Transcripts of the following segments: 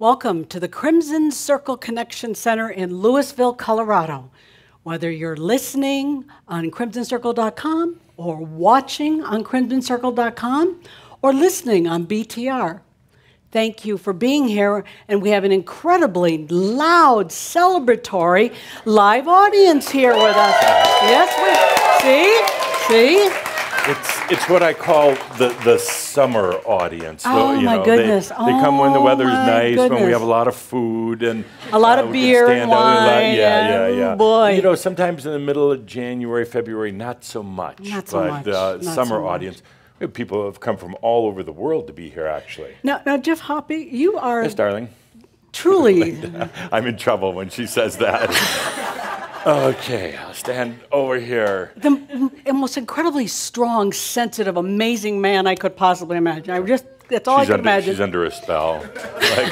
Welcome to the Crimson Circle Connection Center in Louisville, Colorado. Whether you're listening on crimsoncircle.com or watching on crimsoncircle.com or listening on BTR, thank you for being here, and we have an incredibly loud, celebratory live audience here with us. Yes, see? It's what I call the summer audience. Oh, my goodness. They come when the weather's nice, goodness. when we have a lot of food and a lot of beer and wine. Yeah. Boy. You know, sometimes in the middle of January, February, not so much. Not so much. But summer audience, we have people who have come from all over the world to be here, actually. Now, Jeff Hoppy, you are... Yes, darling. Truly... I'm in trouble when she says that. Okay, I'll stand over here. The most incredibly strong, sensitive, amazing man I could possibly imagine. That's all I could imagine. She's under a spell, like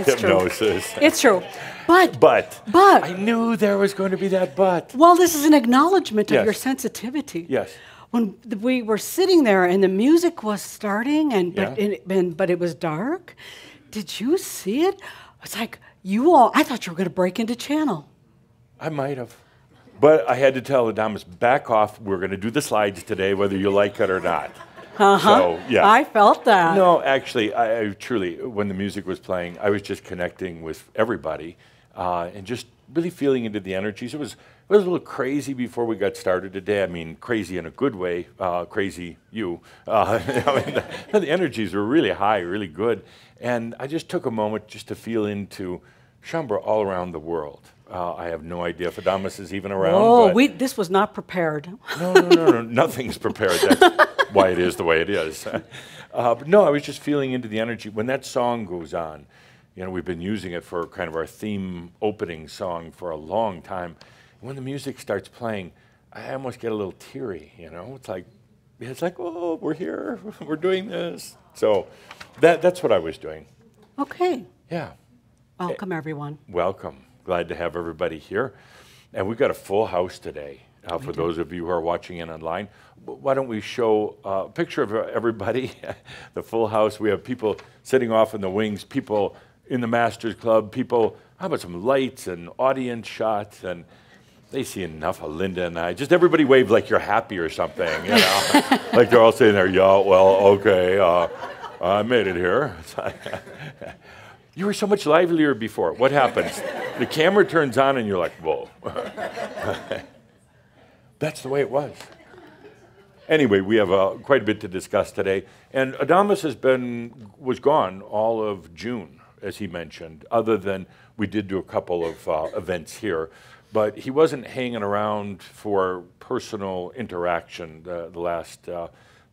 hypnosis. True. It's true. But I knew there was going to be that but. Well, this is an acknowledgement of your sensitivity. Yes. When we were sitting there and the music was starting, but it was dark, did you see it? It's like I thought you were going to break into channel. I might have. But I had to tell Adamus, back off. We're going to do the slides today, whether you like it or not. So, yeah. I felt that. No, actually, I truly, when the music was playing, I was just connecting with everybody and just really feeling into the energies. It was a little crazy before we got started today. I mean, crazy in a good way. Crazy you. The energies were really high, really good. And I just took a moment just to feel into Shaumbra all around the world. I have no idea if Adamus is even around. Oh, this was not prepared. No, nothing's prepared. That's why it is the way it is. But no, I was just feeling into the energy. When that song goes on, you know, we've been using it for kind of our theme opening song for a long time. When the music starts playing, I almost get a little teary, you know? It's like, oh, we're here, we're doing this. So that's what I was doing. Okay. Yeah. Welcome, everyone. Welcome. Glad to have everybody here. And we've got a full house today. For those of you who are watching in online, why don't we show a picture of everybody, the full house. We have people sitting off in the wings, people in the Masters Club, people, how about some lights and audience shots, and they see enough of Linda and I. Just everybody wave like you're happy or something, you know? Like they're all sitting there, yeah, well, okay, I made it here. You were so much livelier before. What happens? The camera turns on and you're like, whoa. That's the way it was. Anyway, we have quite a bit to discuss today. And Adamus was gone all of June, as he mentioned, other than we did do a couple of events here. But he wasn't hanging around for personal interaction the last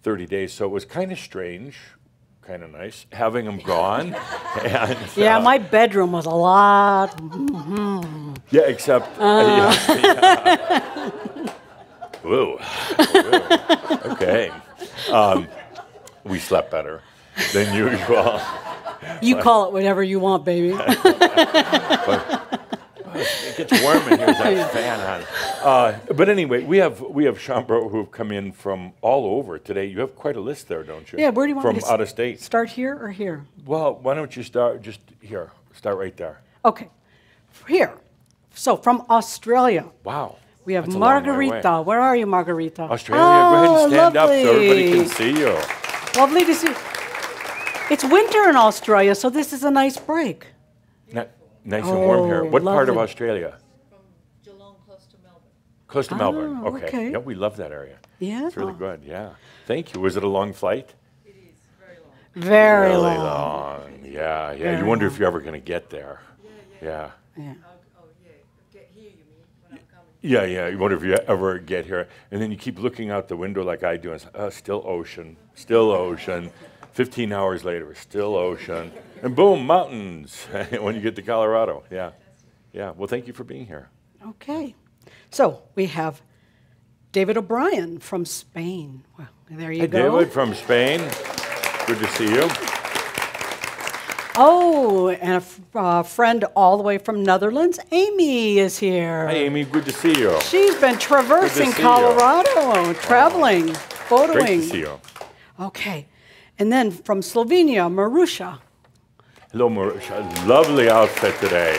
30 days. So it was kind of strange. Kind of nice having him gone. And, yeah, my bedroom was a lot. Yeah, except. Whoa. Okay. We slept better than usual. You call it whatever you want, baby. It gets warm in here with that fan on. But anyway, we have Shaumbra who have come in from all over today. You have quite a list there, don't you? Yeah, where do you want me to out of state. Start here or here? Well, why don't you start just here? Start right there. Okay. Here. So from Australia. Wow. We have Margarita. Where are you, Margarita? Australia, go ahead and stand up so everybody can see you. Lovely to see. It's winter in Australia, so this is a nice break. Nice and warm here. What part of Australia? From Geelong, close to Melbourne. Close to Melbourne. Okay. Okay. Yeah, we love that area. Yeah. It's really good. Yeah. Thank you. Was it a long flight? It is very long. Very really long. Yeah. Very you wonder long. if you're ever going to get there. Yeah. Get here, you mean, when I'm coming? Yeah. You wonder if you ever get here. And then you keep looking out the window like I do, and it's still ocean, still ocean. 15 hours later, still ocean. And boom, mountains when you get to Colorado. Yeah. Well, thank you for being here. Okay. So we have David O'Brien from Spain. Well, there you go. David from Spain. Good to see you. Oh, and a friend all the way from Netherlands, Amy is here. Hi, Amy. Good to see you. She's been traversing Colorado, traveling, photoing. Great to see you. Okay. And then from Slovenia, Marusha. Hello, Marisha. Lovely outfit today.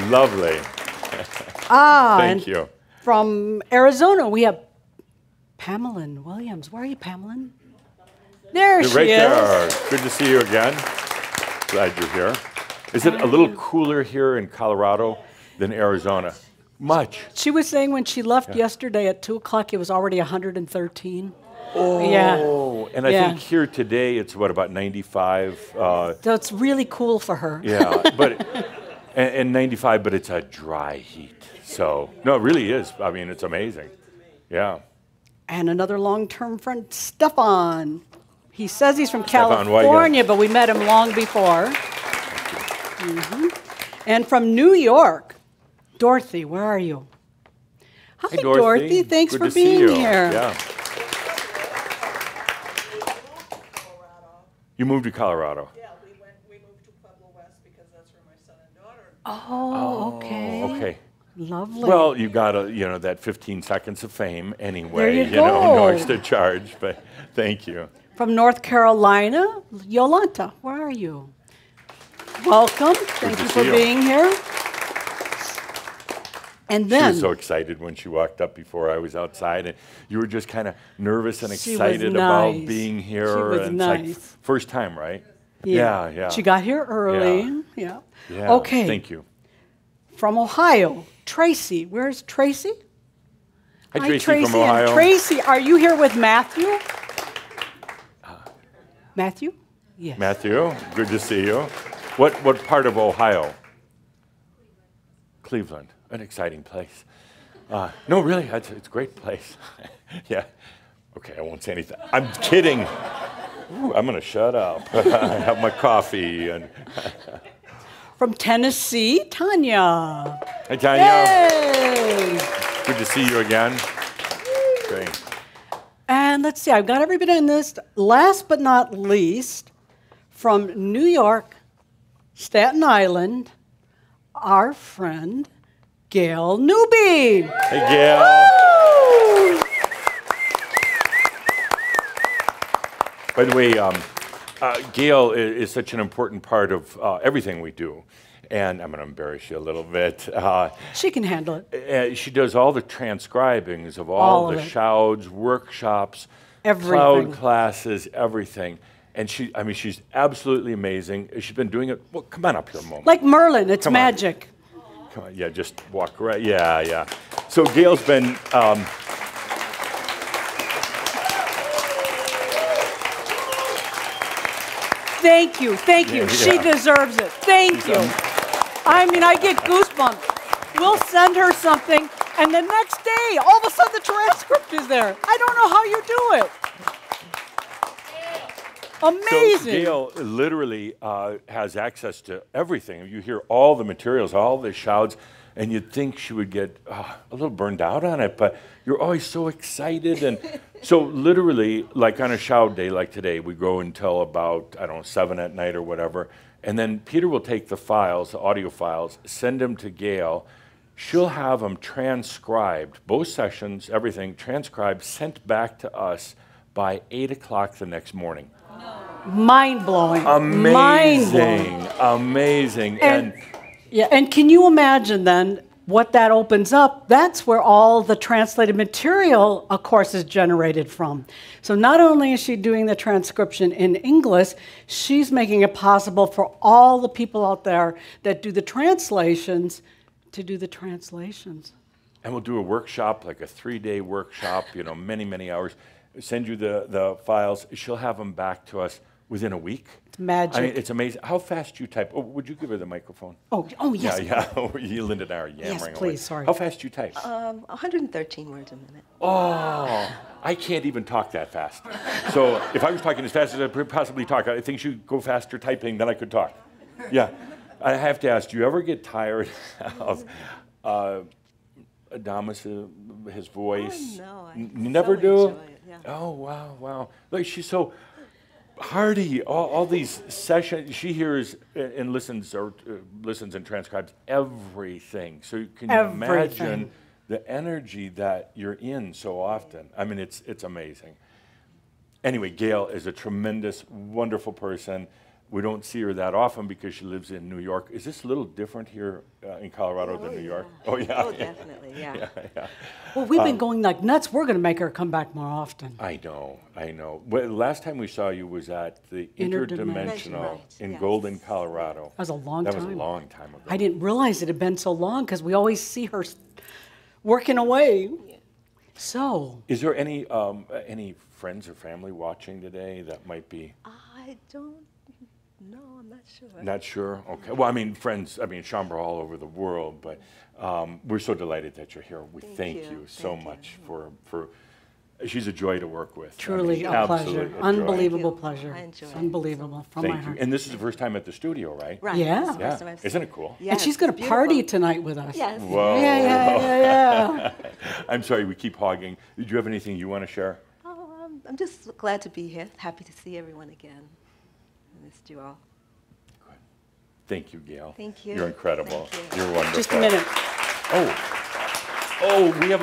Lovely. Thank you. From Arizona, we have Pamela Williams. Where are you, Pamela? There she right is. There. Good to see you again. Glad you're here. Is it a little cooler here in Colorado than Arizona? Much. She was saying when she left yesterday at 2 o'clock, it was already 113. Oh, yeah. And I think here today it's what, about 95? So it's really cool for her. Yeah, but and 95, but it's a dry heat. So no, it really is. I mean, it's amazing. Yeah. And another long-term friend, Stefan. He says he's from Stefan, California, but we met him long before. And from New York, Dorothy, where are you? Hi, Dorothy. Thanks Good for to see being you. here. Yeah. You moved to Colorado. Yeah, we moved to Pueblo West because that's where my son and daughter. Oh, okay. Okay. Lovely. Well, you got that 15 seconds of fame anyway. There you know, no go. extra charge. But thank you. From North Carolina, Yolanta, where are you? Welcome. Thank you for being here. And then She was so excited when she walked up before I was outside, and you were just kind of nervous and excited about being here. She was and nice. It's like first time, right? Yeah. Yeah. She got here early. Yeah. Yeah. Okay. Thank you. From Ohio, Tracy. Where's Tracy? Hi, Tracy from Ohio. Tracy, are you here with Matthew? Matthew? Yes. Matthew, good to see you. What part of Ohio? Cleveland. An exciting place. No, really, it's a great place. Yeah. Okay, I won't say anything. I'm kidding. Ooh, I'm going to shut up. I have my coffee. And From Tennessee, Tanya. Hi, Tanya. Yay! Good to see you again. Great. And let's see, I've got everybody on this. Last but not least, from New York, Staten Island, our friend, Gail Newby. Hey, Gail. Woo! By the way, Gail is such an important part of everything we do. And I'm going to embarrass you a little bit. She can handle it. She does all the transcribings of all the shouds, workshops, cloud classes, everything. And she's absolutely amazing. She's been doing it. Well, come on up here a moment. Like Merlin, it's magic. Come on, yeah, just walk right. Yeah. So Gail's been. Thank you. She deserves it. Thank you. I get goosebumps. We'll send her something, and the next day, all of a sudden, the transcript is there. I don't know how you do it. Amazing. So Gail literally has access to everything. You hear all the materials, all the shouts, and you'd think she would get a little burned out on it, but you're always so excited. And so literally, like on a shout day like today, we go until about, 7 at night or whatever, and then Peter will take the files, the audio files, send them to Gail. She'll have them transcribed, both sessions, everything, transcribed, sent back to us by 8 o'clock the next morning. Mind-blowing. Amazing. Mind-blowing. Amazing. And can you imagine then what that opens up? That's where all the translated material, of course, is generated from. So not only is she doing the transcription in English, she's making it possible for all the people out there that do the translations to do the translations. And we'll do a workshop, like a 3-day workshop, many, many hours. Send you the files. She'll have them back to us within a week. It's magic. I mean, it's amazing. How fast you type? Oh, would you give her the microphone? Oh, yes. Yeah. You, Linda, and I are yammering Yes, away. please, sorry. How fast you type? 113 words a minute. Oh, I can't even talk that fast. So if I was talking as fast as I could possibly talk, I think she'd go faster typing than I could talk. Yeah. I have to ask, do you ever get tired of Adamus, his voice? Oh, no, I never so do? enjoy it, yeah. Oh, wow. Look, she's so hearty. All these sessions, she hears and listens and transcribes everything. So can you imagine the energy that you're in so often? I mean, it's amazing. Anyway, Gail is a tremendous, wonderful person. We don't see her that often because she lives in New York. Is this a little different here in Colorado than New York? Oh, yeah. Oh, definitely, yeah. Well, we've been going like nuts. We're going to make her come back more often. I know. Well, the last time we saw you was at the Interdimensional Right, in yes. Golden, Colorado. That was a long That time. was a long time ago. I didn't realize it had been so long because we always see her working away. So, Is there any friends or family watching today that might be? I don't know, I'm not sure. Not sure? Okay. Well, I mean, friends, Shambra all over the world, but we're so delighted that you're here. We thank you so Thank you. much for, she's a joy to work with. truly a absolute pleasure. joy. Unbelievable Thank you. pleasure. I enjoy It's it. unbelievable from my Thank you. heart. And this is the first time at the studio, right? Right. Yeah. this is the Yeah. first time I've Isn't seen it cool? Yes, And she's going it's to party beautiful. tonight with us. Yes. Whoa. Yeah. I'm sorry, we keep hogging. Did you have anything you want to share? Oh, I'm just glad to be here. Happy to see everyone again. I missed you all. Thank you, Gail. Thank you. You're incredible. Thank you. You're wonderful. Just a minute. Oh, we have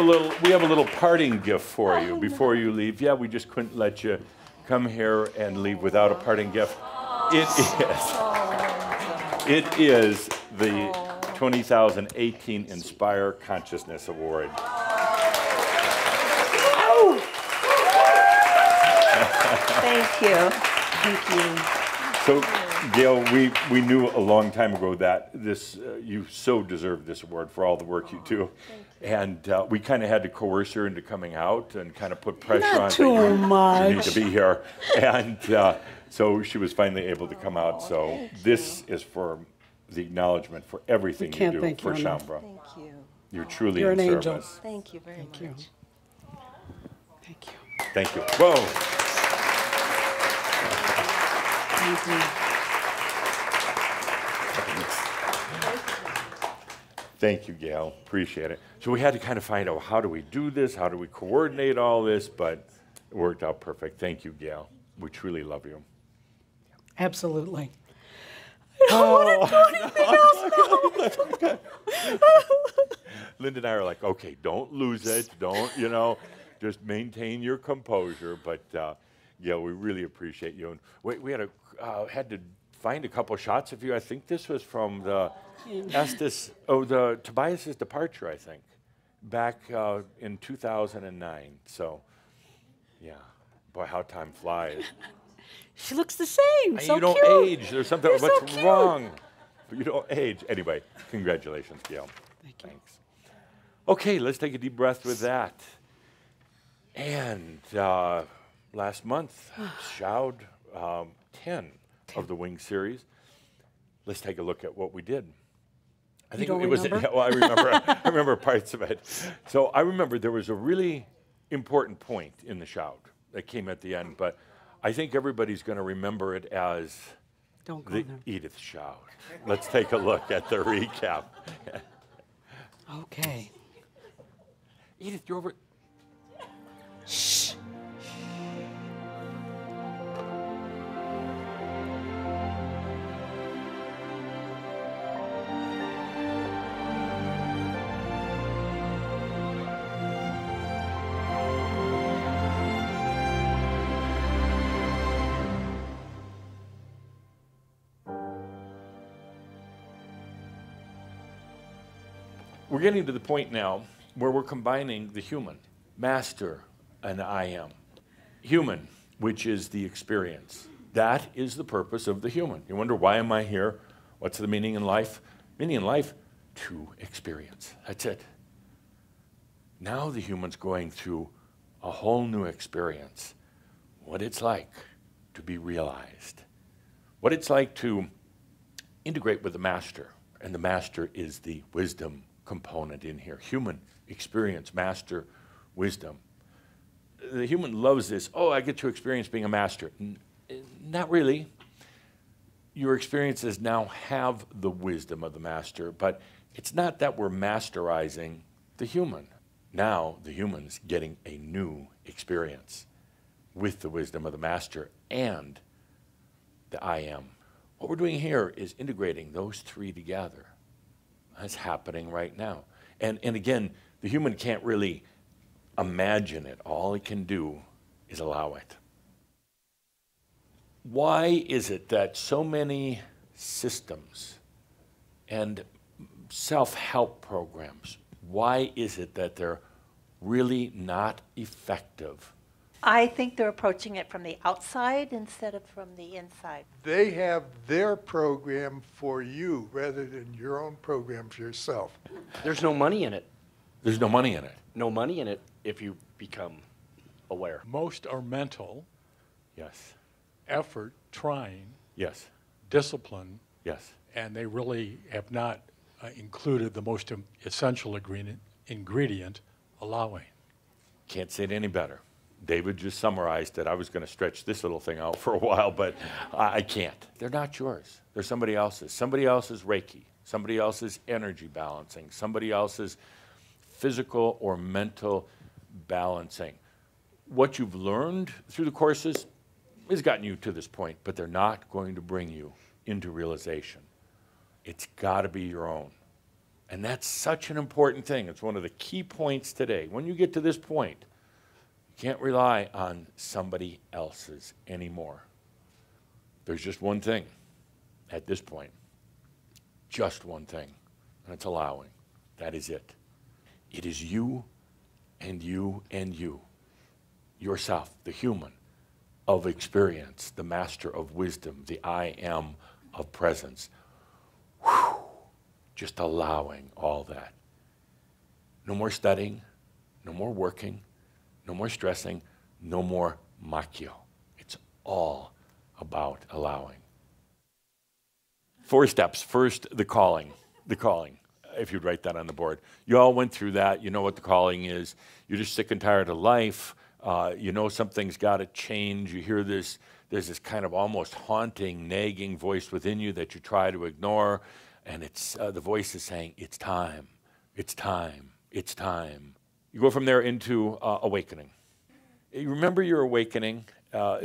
a little parting gift for you before you leave. Yeah, we just couldn't let you come here and leave without a parting gift. It is the 2018 Inspire Consciousness Award. Thank you. Thank you. So, Gail, we knew a long time ago that this you so deserve this award for all the work you do, and we kind of had to coerce her into coming out and kind of put pressure Not on. too You need much. to be here, and so she was finally able to come out. So this is for the acknowledgement for everything you can't do thank for you enough. Shambra. Thank you. You're truly You're in an angel. service. Thank you very Thank you. much. Thank you. Thank you. Whoa. Thank you. Thank you, Gail. Appreciate it. So we had to kind of find out, how do we do this? How do we coordinate all this? But it worked out perfect. Thank you, Gail. We truly love you. Absolutely. Linda and I are like, okay, don't lose it. Don't, just maintain your composure. But, Gail, we really appreciate you. And we had to find a couple shots of you. I think this was from the Tobias's departure, I think, back in 2009. So, yeah, boy, how time flies. She looks the same. So you don't cute. age. There's something. You're so What's cute. wrong? You don't age. Anyway, congratulations, Gail. Thank you. Thanks. Okay, let's take a deep breath with that. And last month, showed 10 of the Wing series. Let's take a look at what we did. I think don't it was. remember? Well, I remember. I remember parts of it. So I remember there was a really important point in the shout that came at the end, but I think everybody's going to remember it as Don't go the there. Edith shout. Let's take a look at the recap. Okay. Edith, you're over. Shh. We're getting to the point now where we're combining the human, master, and I am. Human, which is the experience. That is the purpose of the human. You wonder, why am I here? What's the meaning in life? Meaning in life, to experience. That's it. Now the human's going through a whole new experience. What it's like to be realized. What it's like to integrate with the master. And the master is the wisdom component in here. Human experience, master, wisdom. The human loves this. Oh, I get to experience being a master. Not really. Your experiences now have the wisdom of the master, but it's not that we're masterizing the human. Now the human's getting a new experience with the wisdom of the master and the I am. What we're doing here is integrating those three together. That's happening right now. And again, the human can't really imagine it. All it can do is allow it. Why is it that so many systems and self-help programs, why is it that they're really not effective? I think they're approaching it from the outside instead of from the inside. They have their program for you rather than your own program for yourself. There's no money in it. There's no money in it. No money in it if you become aware. Most are mental, Yes. effort, trying, Yes. discipline, Yes. and they really have not included the most essential ingredient, allowing. Can't say it any better. David just summarized it. I was going to stretch this little thing out for a while, but I can't. They're not yours. They're somebody else's. Somebody else's Reiki, somebody else's energy balancing, somebody else's physical or mental balancing. What you've learned through the courses has gotten you to this point, but they're not going to bring you into realization. It's got to be your own. And that's such an important thing. It's one of the key points today. When you get to this point, you can't rely on somebody else's anymore. There's just one thing at this point. Just one thing. And it's allowing. That is it. It is you and you and you. Yourself, the human of experience, the master of wisdom, the I am of presence. Whew. Just allowing all that. No more studying, no more working, no more stressing, no more macchio. It's all about allowing. 4 steps. First, the calling. The calling, if you'd write that on the board. You all went through that. You know what the calling is. You're just sick and tired of life. You know something's got to change. You hear this, there's this kind of almost haunting, nagging voice within you that you try to ignore. And it's the voice is saying, it's time, it's time, it's time. You go from there into awakening. You remember your awakening?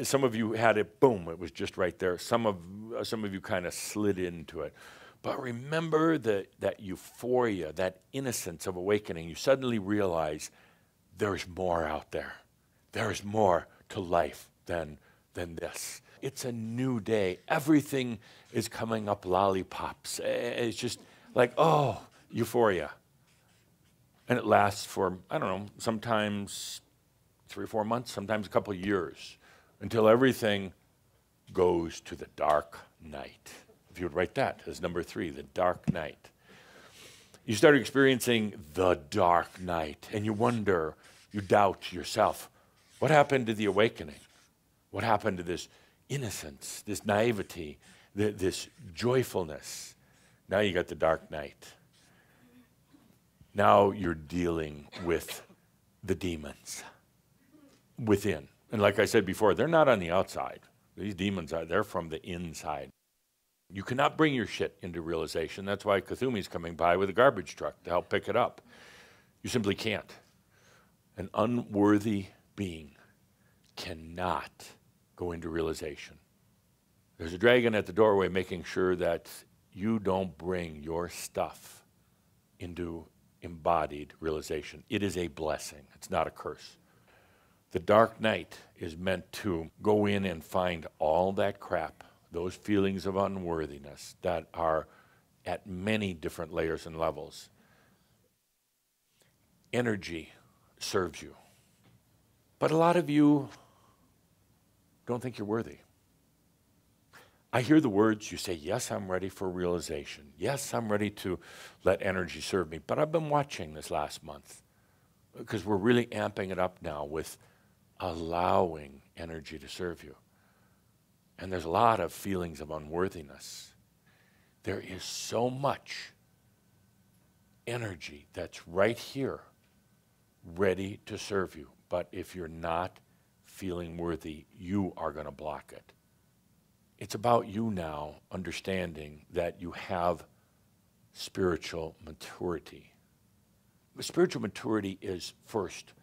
Some of you had it, boom, it was just right there. Some of you kind of slid into it. But remember that euphoria, that innocence of awakening. You suddenly realize there's more out there. There's more to life than this. It's a new day. Everything is coming up lollipops. It's just like, oh, euphoria. And it lasts for, I don't know, sometimes 3 or 4 months, sometimes a couple of years, until everything goes to the dark night. If you would write that as number 3, the dark night. You start experiencing the dark night, and you wonder, you doubt yourself. What happened to the awakening? What happened to this innocence, this naivety, this joyfulness? Now you got the dark night. Now you're dealing with the demons within. And like I said before, they're not on the outside. These demons they're from the inside. You cannot bring your shit into realization. That's why Kathumi's coming by with a garbage truck to help pick it up. You simply can't. An unworthy being cannot go into realization. There's a dragon at the doorway making sure that you don't bring your stuff into embodied realization. It is a blessing. It's not a curse. The dark night is meant to go in and find all that crap, those feelings of unworthiness that are at many different layers and levels. Energy serves you. But a lot of you don't think you're worthy. I hear the words, you say, yes, I'm ready for realization. Yes, I'm ready to let energy serve me. But I've been watching this last month because we're really amping it up now with allowing energy to serve you. And there's a lot of feelings of unworthiness. There is so much energy that's right here, ready to serve you. But if you're not feeling worthy, you are going to block it. It's about you now understanding that you have spiritual maturity. Spiritual maturity is first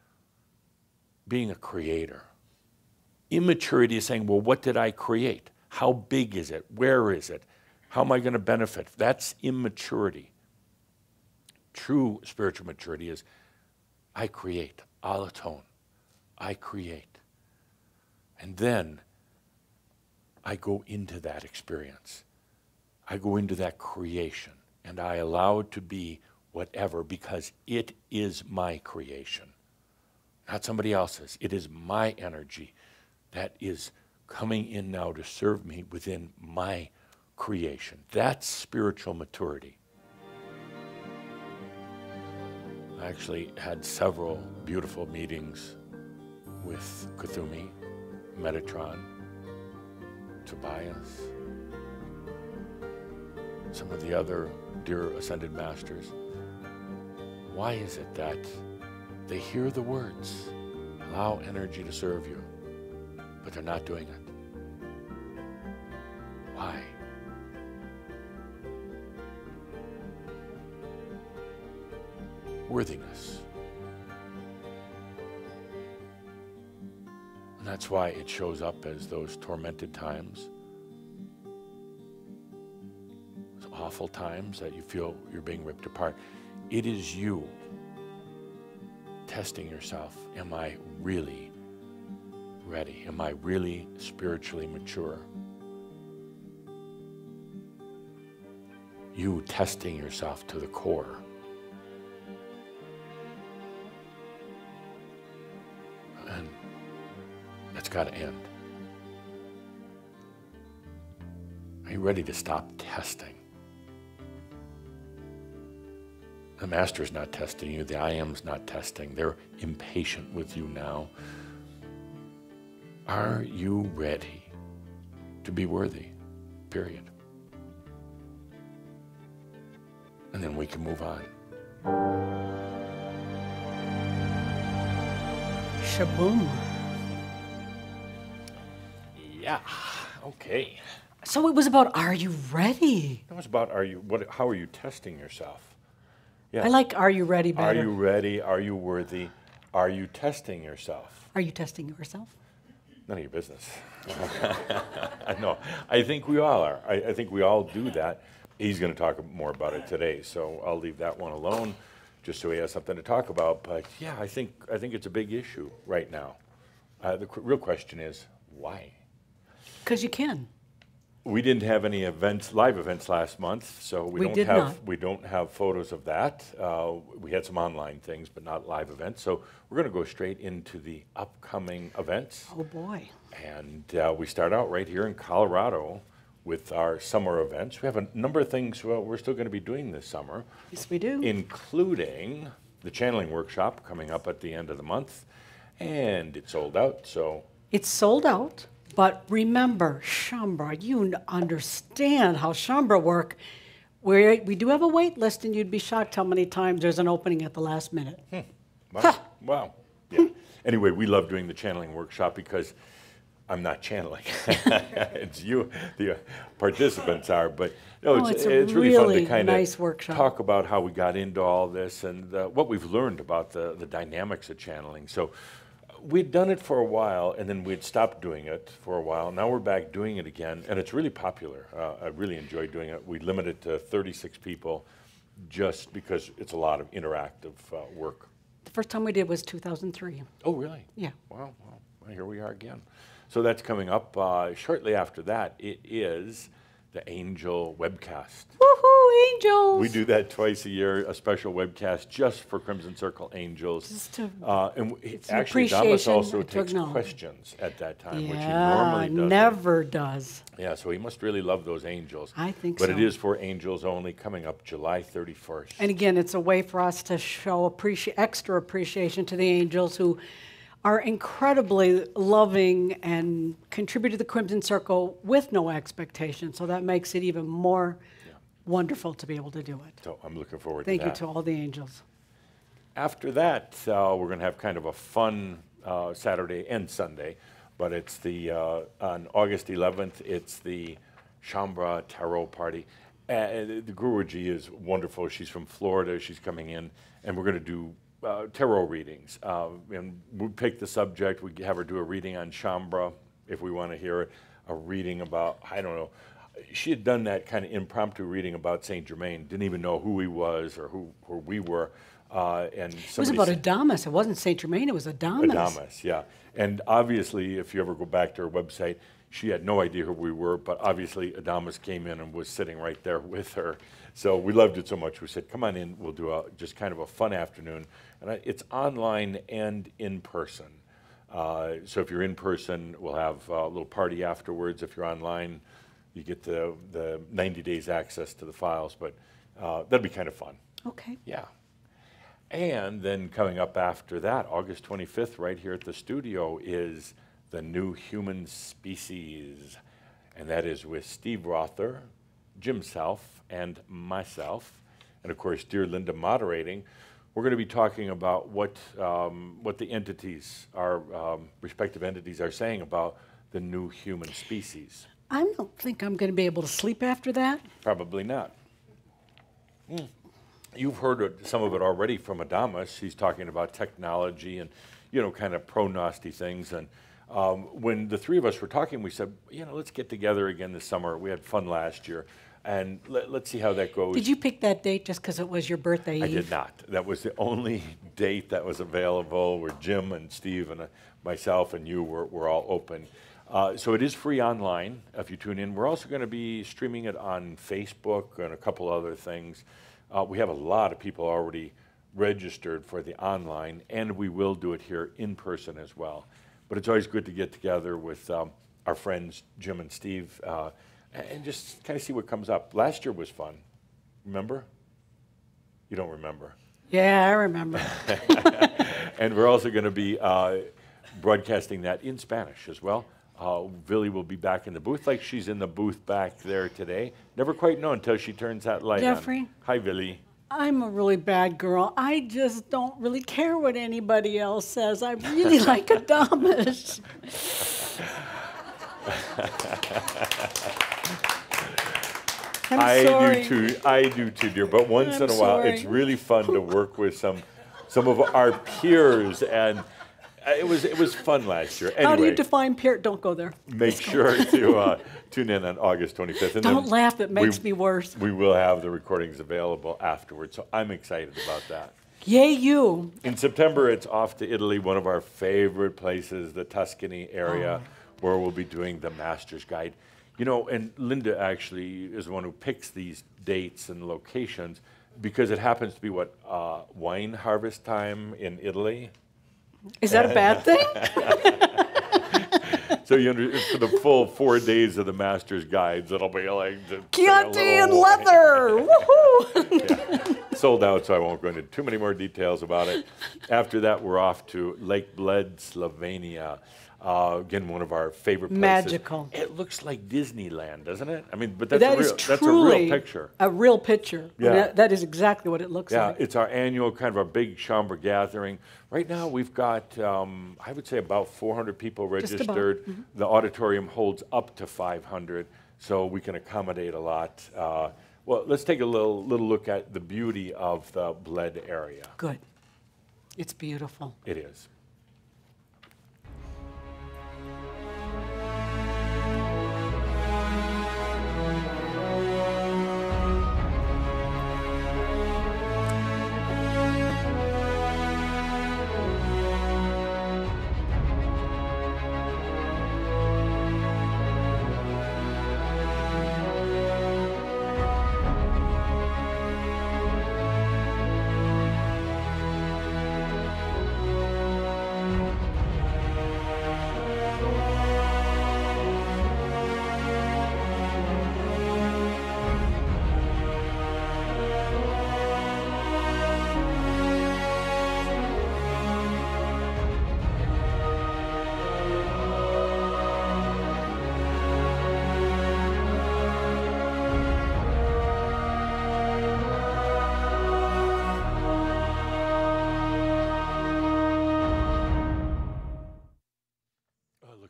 being a creator. Immaturity is saying, well, what did I create? How big is it? Where is it? How am I going to benefit? That's immaturity. True spiritual maturity is, I create, alatone. I create. And then I go into that experience. I go into that creation, and I allow it to be whatever, because it is my creation, not somebody else's. It is my energy that is coming in now to serve me within my creation. That's spiritual maturity. I actually had several beautiful meetings with Kuthumi, Metatron, Tobias, some of the other dear ascended masters. Why is it that they hear the words, allow energy to serve you, but they're not doing it? Why? Worthiness. And that's why it shows up as those tormented times, those awful times that you feel you're being ripped apart. It is you testing yourself. Am I really ready? Am I really spiritually mature? You testing yourself to the core. And that's got to end. Are you ready to stop testing? The Master's not testing you. The I Am's not testing. They're impatient with you now. Are you ready to be worthy? Period. And then we can move on. Shaboom. Yeah. Okay. So it was about, are you ready? It was about how are you testing yourself? Yes. I like, are you ready Are better. you ready? Are you worthy? Are you testing yourself? Are you testing yourself? None of your business. No, I think we all are. I think we all do that. He's going to talk more about it today, so I'll leave that one alone, just so he has something to talk about. But yeah, I think it's a big issue right now. The real question is why? Because you can. We didn't have any events, live events last month, so we don't have photos of that. We had some online things, but not live events. So we're going to go straight into the upcoming events. Oh boy. And we start out right here in Colorado with our summer events. We have a number of things we're still going to be doing this summer. Yes, we do. Including the channeling workshop coming up at the end of the month. And it's sold out, so. It's sold out, but remember, Shambra, you understand how Shambra work. We do have a wait list, and you'd be shocked how many times there's an opening at the last minute. Wow. Wow. Yeah. Anyway, we love doing the channeling workshop because I'm not channeling. It's you, the participants are. But no, it's it's a really fun to really kind nice of workshop. talk about how we got into all this and what we've learned about the dynamics of channeling. So we'd done it for a while, and then we'd stopped doing it for a while. Now we're back doing it again, and it's really popular. I really enjoy doing it. We limit it to 36 people just because it's a lot of interactive work. The first time we did was 2003. Oh, really? Yeah. Wow. Well, here we are again. So that's coming up. Shortly after that, it is the Angel webcast. Woohoo, angels! We do that twice a year, a special webcast just for Crimson Circle Angels. Just to- It's an actually, Adamus appreciation also to takes acknowledge. questions at that time, which he Yeah, normally doesn't. never does. Yeah, so he must really love those angels. I think But so. it is for angels only, coming up July 31st. And again, it's a way for us to show extra appreciation to the angels who are incredibly loving and contribute to the Crimson Circle with no expectation. So that makes it even more wonderful to be able to do it. So I'm looking forward Thank to you that. to all the angels. After that, we're going to have kind of a fun Saturday and Sunday, but it's on August 11th, it's the Shambra Tarot Party. The Guruji is wonderful. She's from Florida. She's coming in, and we're going to do tarot readings. And we pick the subject. We have her do a reading on Shambra, if we want to hear it, a reading about, I don't know. She had done that kind of impromptu reading about Saint Germain. Didn't even know who he was or who we were. And It was about Adamus. It wasn't Saint Germain. It was Adamus. Adamus, yeah. And obviously, if you ever go back to her website, She had no idea who we were, but obviously Adamus came in and was sitting right there with her. So we loved it so much. We said, come on in, we'll do just kind of a fun afternoon. And it's online and in person. So if you're in person, we'll have a little party afterwards. If you're online, you get the 90 days access to the files, but that'll be kind of fun. Okay. Yeah. And then coming up after that, August 25th, right here at the studio, is the New Human Species. And that is with Steve Rother, Jim Self, and myself. And of course, dear Linda moderating. We're going to be talking about what the entities, our respective entities, are saying about the new human species. I don't think I'm going to be able to sleep after that. Probably not. You've heard some of it already from Adamus. He's talking about technology and, kind of pro-nasty things. And when the three of us were talking, we said, let's get together again this summer. We had fun last year. And let's see how that goes. Did you pick that date just because it was your birthday eve? I did not. That was the only date that was available where Jim and Steve and myself and you were all open. So it is free online if you tune in. We're also going to be streaming it on Facebook and a couple other things. We have a lot of people already registered for the online, and we will do it here in person as well. But it's always good to get together with our friends Jim and Steve and just kind of see what comes up. Last year was fun. Remember? You don't remember. Yeah, I remember. And we're also going to be broadcasting that in Spanish as well. Villy will be back in the booth, like she's in the booth back there today. Never quite know until she turns that light Jeffrey? on. Hi, Villy. I'm a really bad girl. I just don't really care what anybody else says. I really like Adamus. I'm sorry. I do too, dear. But once I'm in a while, sorry. it's really fun to work with some of our peers, and it was fun last year. Anyway, How do you define peer? Don't go there. make sure to tune in on August 25th. And Don't then laugh. It makes me worse. We will have the recordings available afterwards, so I'm excited about that. Yay, you. In September, it's off to Italy, one of our favorite places, the Tuscany area, where we'll be doing the Master's Guide. And Linda actually is the one who picks these dates and locations because it happens to be wine harvest time in Italy. Is that a bad thing? So for the full 4 days of the Master's Guides, it'll be like Chianti and leather. Woohoo! Yeah. Sold out, so I won't go into too many more details about it. After that, we're off to Lake Bled, Slovenia. Again, one of our favorite places. Magical. It looks like Disneyland, doesn't it? I mean, but That is that's a truly real picture. a real picture. Yeah. That is exactly what it looks Yeah, like. it's our annual kind of our big chamber gathering. Right now, we've got, I would say, about 400 people Just about. registered. The auditorium holds up to 500, so we can accommodate a lot. Well, let's take a little look at the beauty of the Bled area. Good. It's beautiful. It is.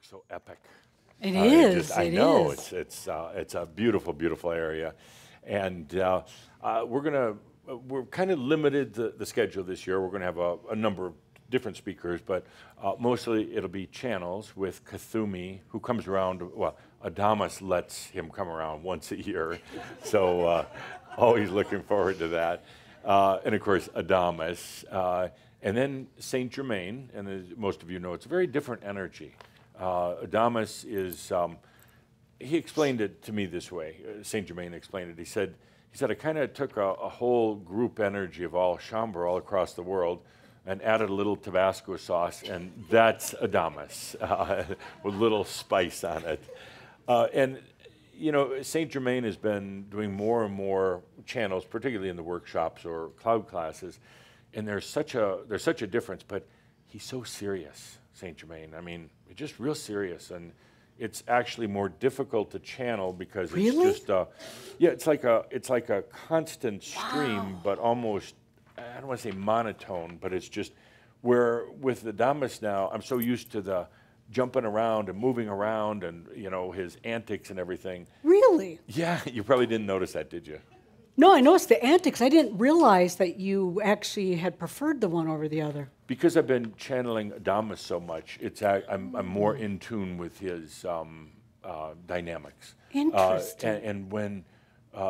So epic. It is. I know it's a beautiful, beautiful area, and we're kind of limited the schedule this year. We're gonna have a number of different speakers, but mostly it'll be channels with Kathumi, who comes around. Well, Adamus lets him come around once a year, so always looking forward to that. And of course, Adamus, and then Saint Germain, and as most of you know, it's a very different energy. Adamus is, he explained it to me this way. Saint Germain explained it. He said, I kind of took a whole group energy of all chambre all across the world and added a little Tabasco sauce, and that's Adamus with a little spice on it. And you know, Saint Germain has been doing more and more channels, particularly in the workshops or cloud classes, and there's such a difference. But he's so serious, Saint Germain. I mean, just real serious, and it's actually more difficult to channel because Really? it's just yeah, it's like a constant stream, but almost, I don't want to say monotone, but it's just where with the Adamus now, I'm so used to the jumping around and moving around and, you know, his antics and everything. Really? Yeah, you probably didn't notice that, did you? No, I noticed the antics. I didn't realize that you actually had preferred the one over the other. Because I've been channeling Adamus so much, I'm more in tune with his dynamics. Interesting. And when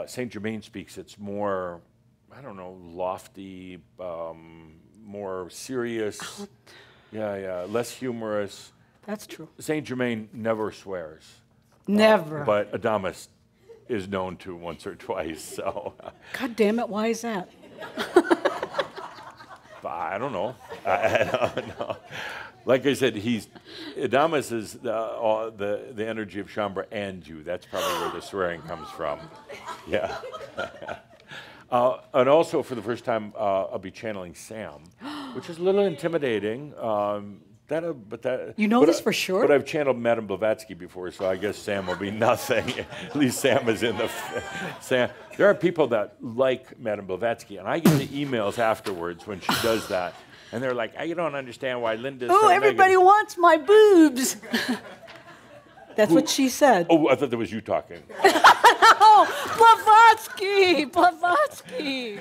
Saint Germain speaks, it's more, I don't know, lofty, more serious. Yeah, less humorous. That's true. Saint Germain never swears. Never. But Adamus is known to once or twice, so. God damn it, why is that? I don't know. I don't know. Like I said, Adamus is the energy of chambre and you. That's probably where the swearing comes from. Yeah. And also, for the first time, I'll be channeling Sam, which is a little intimidating. You know this for sure? But I've channeled Madame Blavatsky before, so I guess Sam will be nothing. At least Sam is in the... Sam. There are people that like Madame Blavatsky, and I get the emails afterwards when she does that, and they're like, I don't understand why Linda's Oh, so everybody negative." wants my boobs. That's what she said. Oh, I thought that was you talking. Blavatsky! Blavatsky!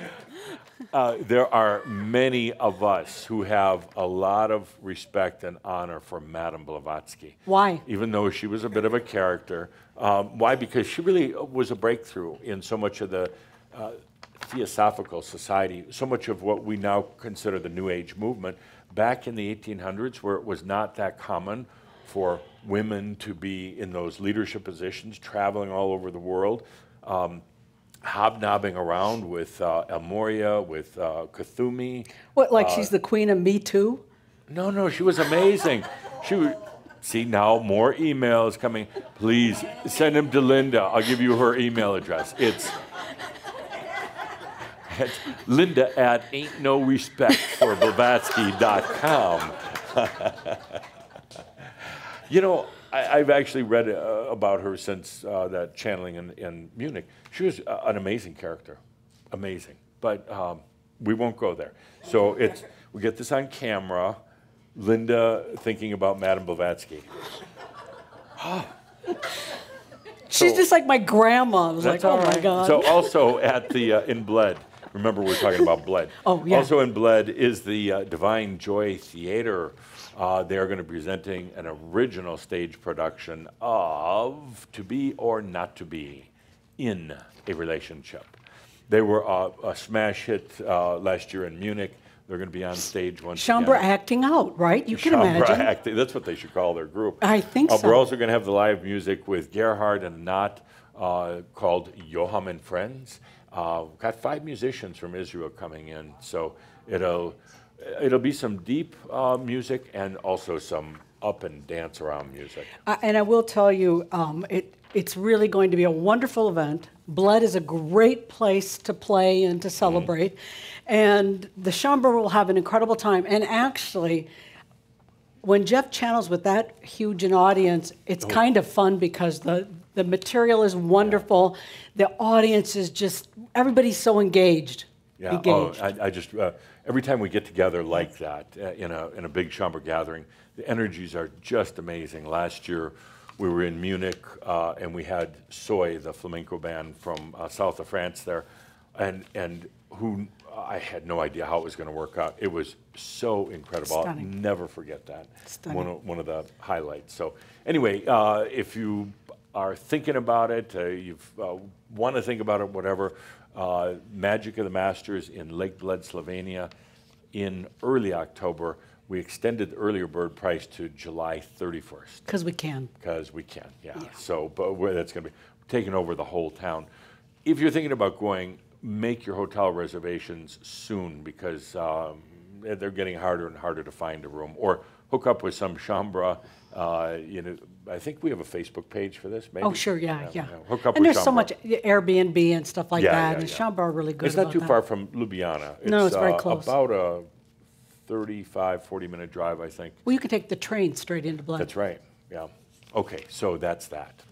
There are many of us who have a lot of respect and honor for Madame Blavatsky. Why? Even though she was a bit of a character. Why? Because she really was a breakthrough in so much of the Theosophical society, so much of what we now consider the New Age movement. Back in the 1800s, where it was not that common for women to be in those leadership positions, traveling all over the world, hobnobbing around with Elmoria, with Kuthumi. What, like she's the queen of Me Too? No, she was amazing. See, now more emails coming. Please send them to Linda. I'll give you her email address. It's Linda at ain'tnorespectforblavatsky.com. You know, I've actually read about her since that channeling in Munich. She was an amazing character, amazing. But we won't go there. So we get this on camera. Linda thinking about Madame Blavatsky. She's just like my grandma. I was like, That's oh all my right. God. So also at the in Bled, remember we're talking about Bled. Oh, yeah. Also in Bled is the Divine Joy Theater. They are going to be presenting an original stage production of To Be or Not to Be in a Relationship. They were a smash hit last year in Munich. They're going to be on stage once Chambre again. acting out, right? You can Chambre imagine. acting. That's what they should call their group. I think so. We're also going to have the live music with Gerhard and Nat called Yoham and Friends. We've got 5 musicians from Israel coming in, so it'll be some deep music and also some up and dance around music. And I will tell you, it's really going to be a wonderful event. Blood is a great place to play and to celebrate. And the Chambre will have an incredible time. And actually, when Jeff channels with that huge an audience, it's kind of fun because the material is wonderful. The audience is just, everybody's so engaged. Yeah. Engaged. I just every time we get together like that in a big Chambre gathering, the energies are just amazing. Last year we were in Munich and we had Soy, the flamenco band from south of France there, and who I had no idea how it was going to work out. It was so incredible. Stunning. I'll never forget that. Stunning. One of the highlights. So anyway, if you are thinking about it, you want to think about it, whatever. Magic of the Masters in Lake Bled, Slovenia in early October. we extended the earlier bird price to July 31st. Because we can. Because we can, yeah. Yeah. So, but that's going to be taking over the whole town. If you're thinking about going, make your hotel reservations soon because they're getting harder and harder to find a room. Or hook up with some chambre. I think we have a Facebook page for this, maybe? Oh, sure, yeah. Hook up And with there's so much chambre. Airbnb and stuff like Yeah, that, yeah, and yeah. Chambra are really good It's not about too that. far from Ljubljana. No, it's very close. About a 35, 40-minute drive, I think. Well, you can take the train straight into Bled. That's right, yeah. Okay, so that's that.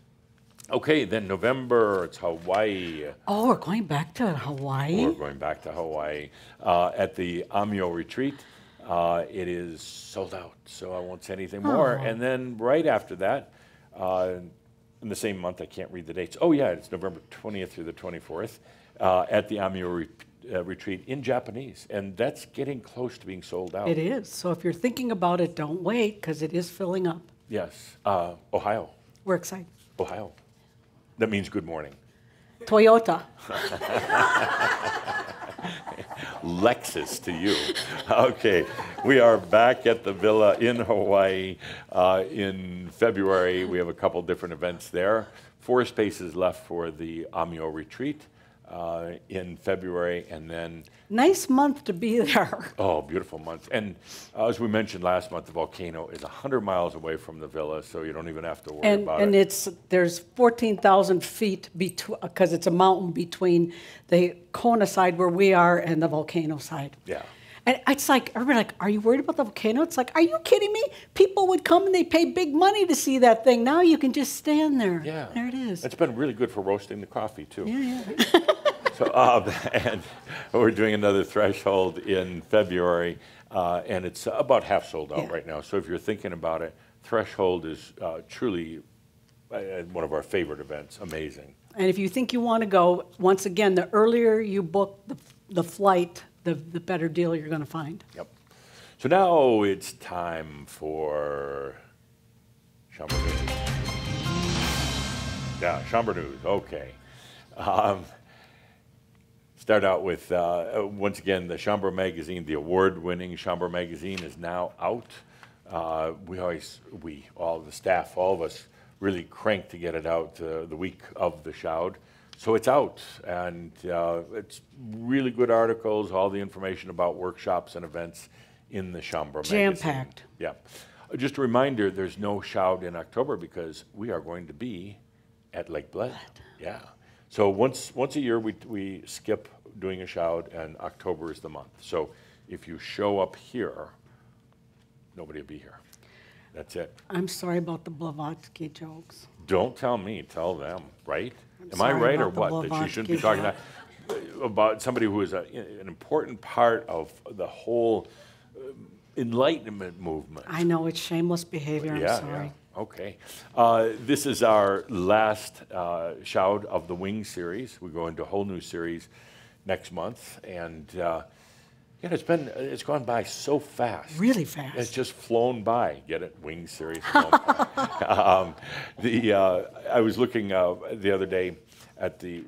Okay, then November, it's Hawaii. Oh, we're going back to Hawaii? We're going back to Hawaii. At the Amio Retreat, it is sold out, so I won't say anything more. And then right after that, in the same month, I can't read the dates. Oh yeah, it's November 20th through the 24th, at the Amio Retreat in Japanese. And that's getting close to being sold out. It is. So if you're thinking about it, don't wait, because it is filling up. Yes, Ohio, We're excited. Ohio. That means good morning. Toyota. Lexus to you. Okay, we are back at the villa in Hawaii in February. We have a couple different events there. 4 spaces left for the Amio Retreat in February, and then Nice month to be there. oh, beautiful month. And as we mentioned last month, the volcano is 100 miles away from the villa, so you don't even have to worry about And it. there's 14,000 feet because it's a mountain between the Kona side where we are and the volcano side. Yeah. And it's like, everybody like, are you worried about the volcano? It's like, are you kidding me? People would come and they pay big money to see that thing. Now you can just stand there. Yeah. There it is. It's been really good for roasting the coffee, too. Yeah, yeah. So, and we're doing another threshold in February, and it's about half sold out Yeah. right now. So if you're thinking about it, Threshold is truly one of our favorite events. Amazing. And if you think you want to go, once again, the earlier you book the flight, the better deal you're going to find. Yep. So now it's time for Chamber News. Yeah, Chamber News. Okay. Start out with, once again, the Chambre magazine, the award-winning Chambre magazine is now out. All the staff, all of us really cranked to get it out the week of the Shoud. So it's out, and it's really good articles, all the information about workshops and events in the Chambre magazine. Jam-packed. Yeah. Just a reminder, there's no Shoud in October because we are going to be at Lake Bled. Yeah. So once a year, we skip doing a Shoud, and October is the month. So if you show up here, nobody will be here. That's it. I'm sorry about the Blavatsky jokes. Don't tell me, tell them, right? Am I sorry right or about the what? That you shouldn't be Blavatsky talking about somebody who is an important part of the whole Enlightenment movement. I know it's shameless behavior. I'm sorry. Yeah. Okay. This is our last Shoud of the Wing series. We go into a whole new series next month, and it's gone by so fast. Really fast. It's just flown by. Get it? Wing series. Flown by. I was looking the other day at the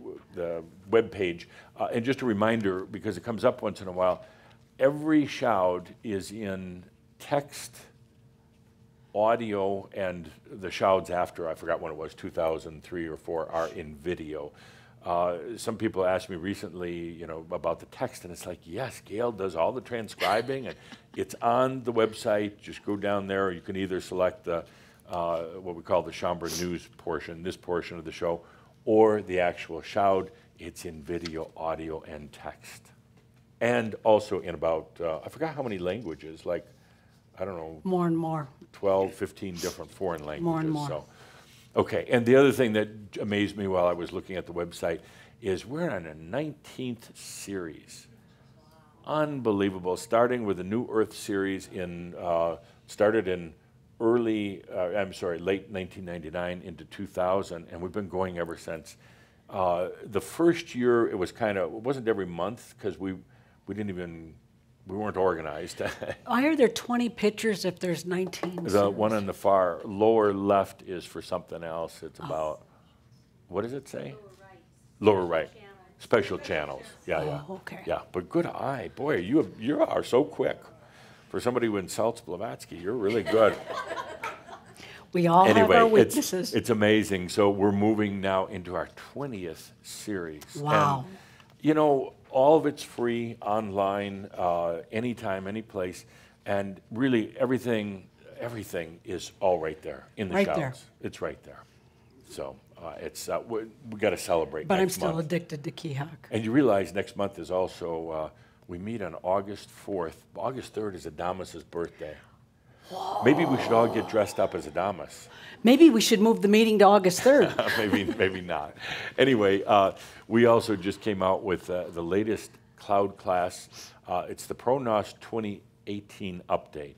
web page, and just a reminder because it comes up once in a while. Every Shoud is in text, audio, and the Shouds after, I forgot when it was, 2003 or 4, are in video. Some people asked me recently, about the text, and it's like, yes, Gail does all the transcribing, and it's on the website. Just go down there. You can either select the what we call the Chambre News portion, this portion of the show, or the actual Shoud. It's in video, audio, and text. And also in about, I forgot how many languages, like, I don't know, More and more. 12, 15 different foreign languages. More and more. So, okay, and the other thing that amazed me while I was looking at the website is we're on a 19th series. Unbelievable, starting with the New Earth series started in late 1999 into 2000, and we've been going ever since. The first year, it wasn't every month because we weren't organized. Why are there 20 pictures if there's 19? The one on the far lower left is for something else. It's about, what does it say? Lower right. Special channels. Yeah, yeah. Oh, okay. Yeah, but good eye. Boy, you are so quick. For somebody who insults Blavatsky, you're really good. We all have Anyway, our weaknesses. it's amazing. So we're moving now into our 20th series. Wow. And, you know, all of it's free online, anytime, any place. And really everything is all right there in the Right shelves. there. It's right there. So we got to celebrate But I'm next still month. addicted to Keyhawk. And you realize next month is also, we meet on August 4th. August 3rd is Adamus's birthday. Maybe we should all get dressed up as Adamus. Maybe we should move the meeting to August 3rd. maybe not. Anyway, we also just came out with the latest cloud class. It's the ProNOS 2018 update.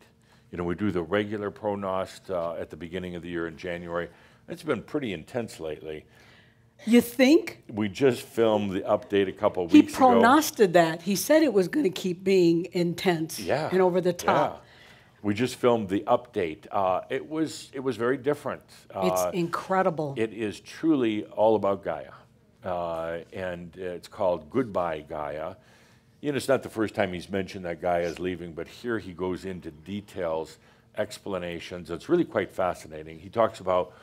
You know, we do the regular ProNOS at the beginning of the year in January. It's been pretty intense lately. You think? We just filmed the update a couple of He weeks ago. pronosted that. He said it was going to keep being intense and over the top. Yeah. We just filmed the update. It was very different. It's incredible. It is truly all about Gaia, and it's called Goodbye Gaia. You know, it's not the first time he's mentioned that Gaia is leaving, but here he goes into details, explanations. It's really quite fascinating. He talks about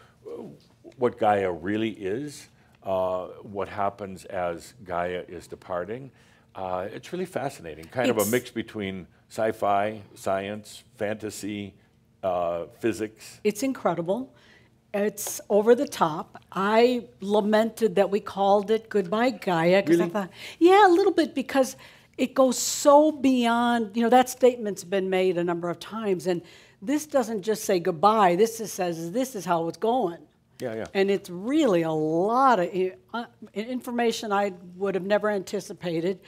what Gaia really is, what happens as Gaia is departing. It's really fascinating, kind of a mix between sci-fi, science, fantasy, physics. It's incredible. It's over the top. I lamented that we called it Goodbye Gaia because I thought, yeah, a little bit, because it goes so beyond, you know, that statement's been made a number of times, and this doesn't just say goodbye. This just says this is how it's going. Yeah. And it's really a lot of information I would have never anticipated.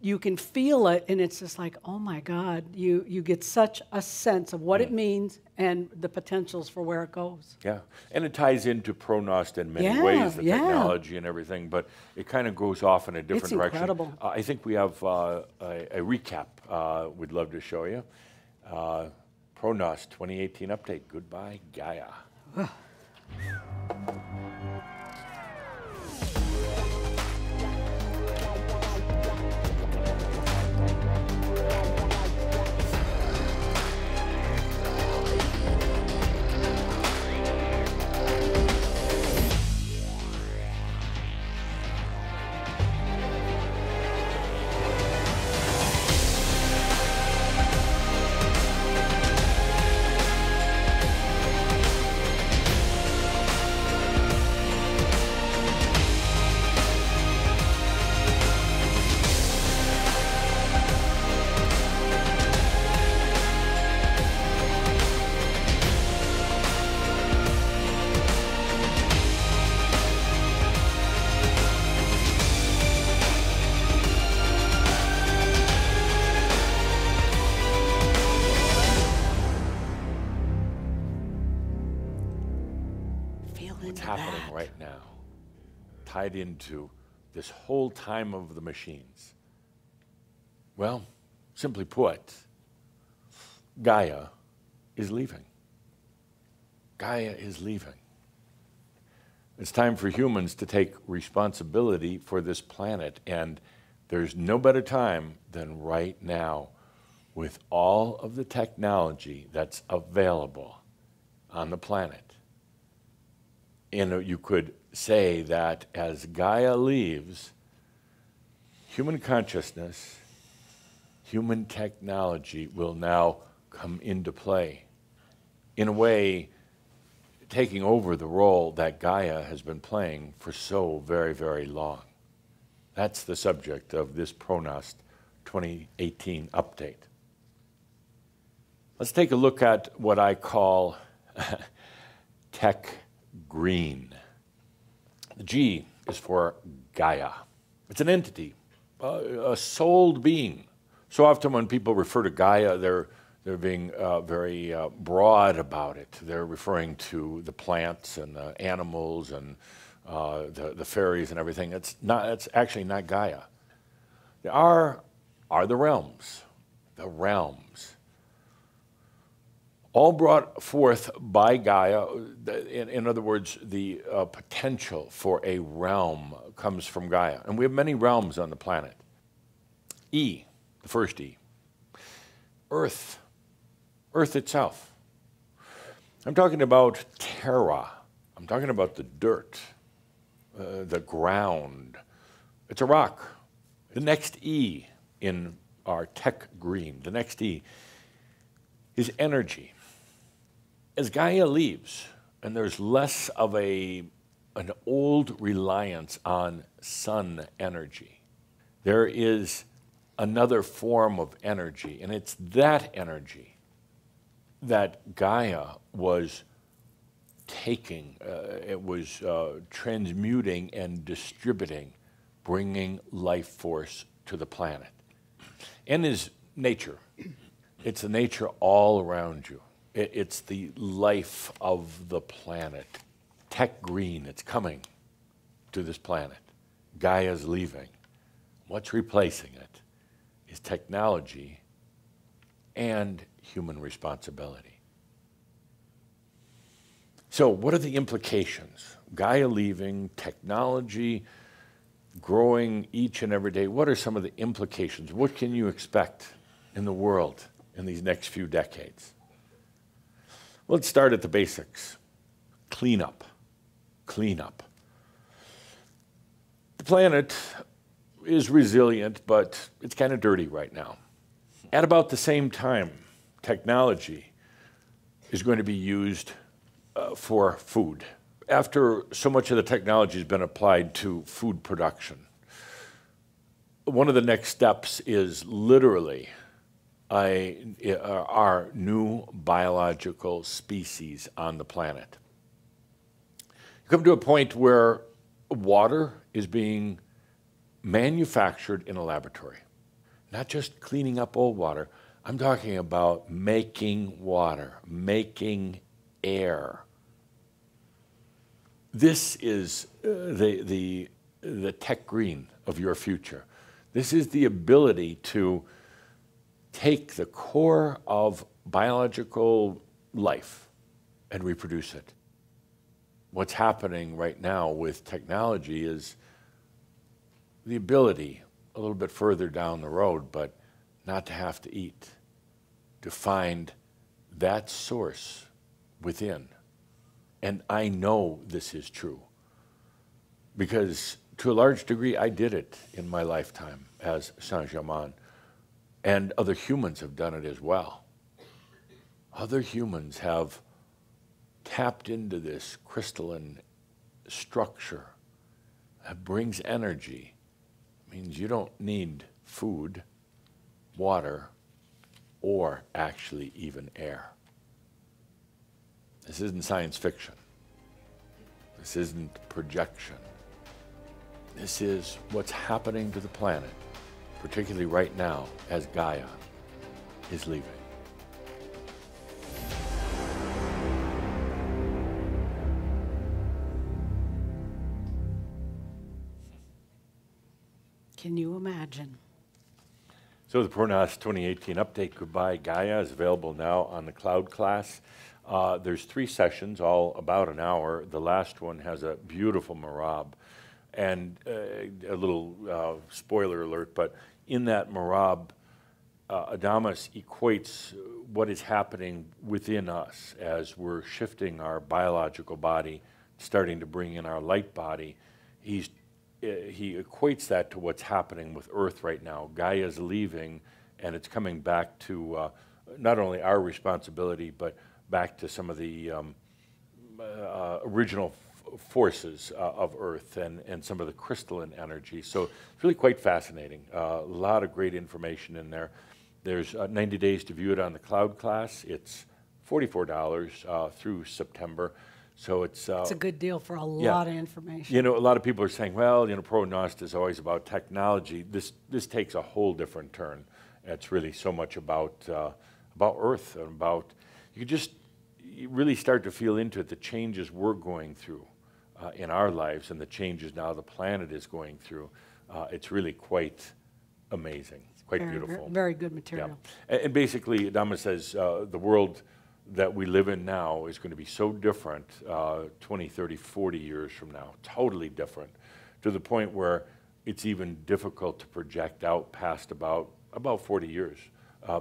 You can feel it, and it's just like, oh my God, you get such a sense of what it means and the potentials for where it goes. Yeah, and it ties into ProNOS in many ways, the technology and everything, but it kind of goes off in a different direction. It's incredible. I think we have a recap we'd love to show you. ProNOS 2018 update, Goodbye Gaia. What's happening right now, tied into this whole time of the machines? Well, simply put, Gaia is leaving. Gaia is leaving. It's time for humans to take responsibility for this planet, and there's no better time than right now with all of the technology that's available on the planet. And you could say that as Gaia leaves, human consciousness, human technology will now come into play, in a way taking over the role that Gaia has been playing for so very, very long. That's the subject of this ProNOS 2018 update. Let's take a look at what I call tech green. The G is for Gaia. It's an entity, a souled being. So often when people refer to Gaia, they're being very broad about it. They're referring to the plants and the animals and the fairies and everything. It's actually not Gaia. There are the realms. The realms. All brought forth by Gaia. In other words, the potential for a realm comes from Gaia. And we have many realms on the planet. E, the first E. Earth Earth itself. I'm talking about terra. I'm talking about the dirt, the ground. It's a rock. The next E in our tech green, the next E, is energy. As Gaia leaves, and there's less of an old reliance on sun energy, there is another form of energy, and it's that energy that Gaia was taking, it was transmuting and distributing, bringing life force to the planet. And is nature. It's the nature all around you. It's the life of the planet. Tech green, it's coming to this planet. Gaia's leaving. What's replacing it is technology and human responsibility. So what are the implications? Gaia leaving, technology growing each and every day. What are some of the implications? What can you expect in the world in these next few decades? Let's start at the basics. Cleanup. Cleanup. The planet is resilient, but it's kind of dirty right now. At about the same time, technology is going to be used for food. After so much of the technology has been applied to food production, one of the next steps is literally our new biological species on the planet. You come to a point where water is being manufactured in a laboratory. Not just cleaning up old water. I'm talking about making water, making air. This is the tech green of your future. This is the ability to take the core of biological life and reproduce it. What's happening right now with technology is the ability, a little bit further down the road, but not to have to eat, to find that source within. And I know this is true because to a large degree I did it in my lifetime as Saint-Germain, and other humans have done it as well. Other humans have tapped into this crystalline structure that brings energy. It means you don't need food, water, or actually even air. This isn't science fiction. This isn't projection. This is what's happening to the planet, particularly right now as Gaia is leaving. Can you imagine? So the Pronos 2018 update, Goodbye Gaia, is available now on the cloud class. There's 3 sessions, all about an hour. The last one has a beautiful marab. And a little spoiler alert, but in that marab, Adamus equates what is happening within us as we're shifting our biological body, starting to bring in our light body. He equates that to what's happening with Earth right now. Gaia's leaving, and it's coming back to not only our responsibility, but back to some of the original forces of Earth and some of the crystalline energy. So it's really quite fascinating. A lot of great information in there. There's 90 days to view it on the cloud class. It's $44 through September. So it's It's a good deal for a lot of information. You know, a lot of people are saying, well, you know, Pro-Nost is always about technology. This takes a whole different turn. It's really so much about Earth and about, you really start to feel into it, the changes we're going through in our lives and the changes now the planet is going through. It's really quite amazing, quite beautiful. Very good material. Yeah. And basically, Adamus says the world that we live in now is going to be so different 20, 30, 40 years from now, totally different, to the point where it's even difficult to project out past about 40 years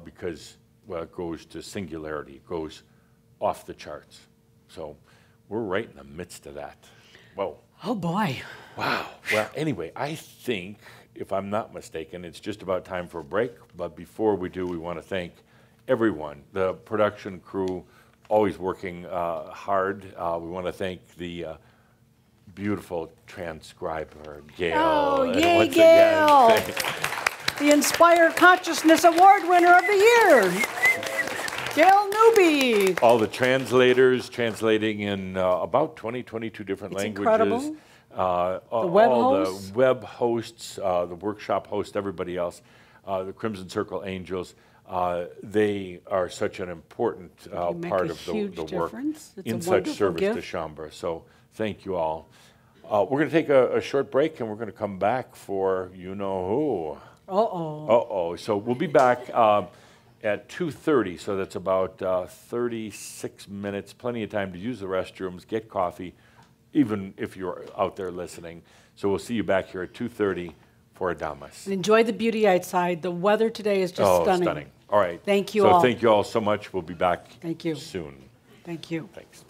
because well, it goes to singularity, it goes off the charts. So we're right in the midst of that. Whoa. Oh, boy. Wow. Well, anyway, I think, if I'm not mistaken, it's just about time for a break. But before we do, we want to thank everyone, the production crew, always working hard. We want to thank the beautiful transcriber, Gail. Oh, And yay, once Gail. again, The Inspire Consciousness Award winner of the year, Gail Newby. all the translators translating in about 20, 22 different It's languages. incredible. The web all hosts. the web hosts, the workshop hosts, everybody else, the Crimson Circle Angels. They are such an important make part a of huge the work difference. It's a in such wonderful service to gift. Shaumbra. So thank you all. We're going to take a short break, and we're going to come back for you know who. Uh-oh. Uh-oh. So we'll be back at 2:30, so that's about 36 minutes, plenty of time to use the restrooms, get coffee, even if you're out there listening. So we'll see you back here at 2:30 for Adamus. And enjoy the beauty outside. The weather today is just stunning. All right. Thank you so all. thank you all so much. We'll be back Thank you. soon. Thank you. Thanks.